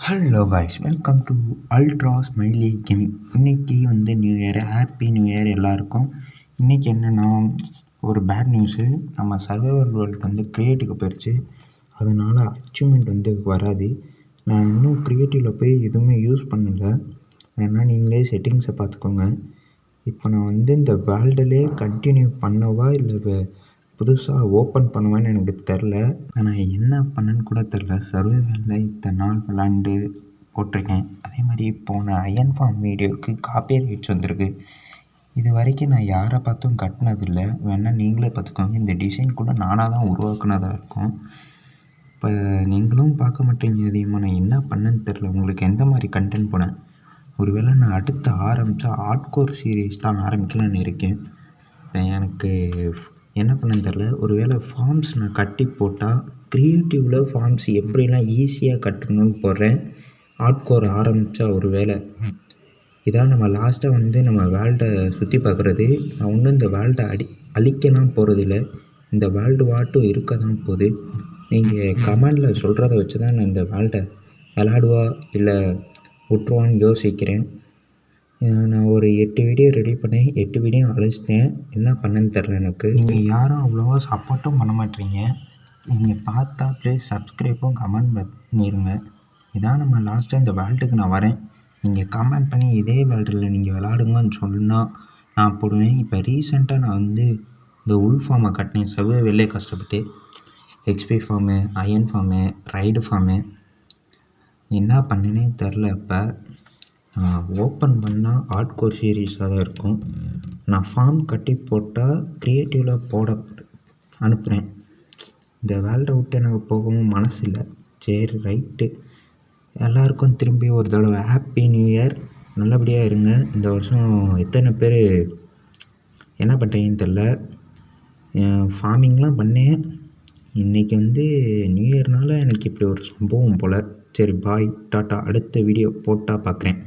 Hello guys, welcome to ultra smiley gaming. இன்றைக்கி new year, happy new year எல்லாருக்கும். இன்றைக்கி என்னென்னா ஒரு பேட் நியூஸு. நம்ம சர்வைவல் வேர்ல்டு க்ரியேட்டுக்கு போயிடுச்சு. அதனால் அச்சீவ்மெண்ட் வராது. நான் இன்னும் க்ரியேட்டிவில் போய் எதுவுமே யூஸ் பண்ணலை. வேணால் நீங்களே செட்டிங்ஸை பார்த்துக்கோங்க. இப்போ நான் இந்த வேர்ல்டுலே கண்டினியூ பண்ணவா இல்லை புதுசாக ஓப்பன் பண்ணுவேன்னு எனக்கு தெரில. நான் என்ன பண்ணேன்னு கூட தெரில. சர்வைவலில் இத்தனை நாள் விளாண்டு போட்டிருக்கேன். அதே மாதிரி போன அயன் ஃபார்ம் வீடியோவுக்கு காப்பி ரைட்ஸ் வந்திருக்கு. இது வரைக்கும் நான் யாரை பார்த்தும் கட்டினதில்லை. வேணால் நீங்களே பார்த்துக்கோங்க. இந்த டிசைன் கூட நானாக தான் உருவாக்குனதாக இருக்கும். இப்போ நீங்களும் பார்க்க மாட்டீங்க. அதிகமாக நான் என்ன பண்ணேன்னு தெரில. உங்களுக்கு எந்த மாதிரி கண்டென்ட் போனேன். ஒருவேளை நான் அடுத்து ஆரம்பித்தா ஹார்ட்கோர் சீரீஸ் தான் ஆரம்பிக்கலான்னு இருக்கேன். எனக்கு என்ன பண்ணேன்னு தெரில. ஒருவேளை ஃபார்ம்ஸ் நான் கட்டி போட்டால் க்ரியேட்டிவில் ஃபார்ம்ஸ் எப்படிலாம் ஈஸியாக கட்டணும்னு போடுறேன். ஹார்ட்கோர் ஆரம்பித்தா ஒரு வேளை இதான் நம்ம லாஸ்ட்டாக நம்ம வேர்ல்டை சுற்றி பார்க்குறது. நான் இந்த வேர்ல்டை அழிக்கலாம் போகிறதில்ல. இந்த வேர்ல்டு வாட்டும் இருக்க தான் போகுது. நீங்கள் கமெண்டில் சொல்கிறத வச்சு தான் நான் இந்த வேர்ல்டை விளாடுவா இல்லை விட்ருவான்னு யோசிக்கிறேன். நான் ஒரு 8 வீடியோ ரெடி பண்ணேன். 8 வீடியோ அழிச்சிட்டேன். என்ன பண்ணேன்னு தெரில எனக்கு. நீங்கள் யாரும் அவ்வளோவா சப்போர்ட்டும் பண்ண மாட்டீங்க. நீங்கள் பார்த்தா ப்ளீஸ் சப்ஸ்கிரைப்பும் கமெண்ட் பண்ணிடுங்க. இதான் நம்ம லாஸ்ட்டாக இந்த வேர்ல்டுக்கு நான் வரேன். நீங்கள் கமெண்ட் பண்ணி இதே வேர்ல்டில் நீங்கள் விளாடுங்கன்னு சொன்னால் நான் போடுவேன். இப்போ ரீசெண்டாக நான் இந்த உல் ஃபார்மை கட்டினேன். வெளியே கஷ்டப்பட்டு XP form, iron form, ride form என்ன பண்ணேனே தெரில. இப்போ ஓப்பன் பண்ணால் ஹார்ட்கோர் சீரீஸாக தான் இருக்கும். நான் ஃபார்ம் கட்டி போட்டால் க்ரியேட்டிவில் போட அனுப்புகிறேன். இந்த வேர்ல்டை விட்டு எனக்கு போகவும் மனசு இல்லை. சரி ரைட்டு. எல்லாருக்கும் திரும்பி ஒரு தடவை ஹாப்பி நியூ இயர். நல்லபடியாக இருங்க. இந்த வருஷம் எத்தனை பேர் என்ன பண்ணுறீங்கன்னு தெரில. ஃபார்மிங்லாம் பண்ணேன். இன்றைக்கி நியூ இயர்னால் எனக்கு இப்படி ஒரு சம்பவம் போல். சரி பாய், டாட்டா. அடுத்த வீடியோ போட்டால் பார்க்குறேன்.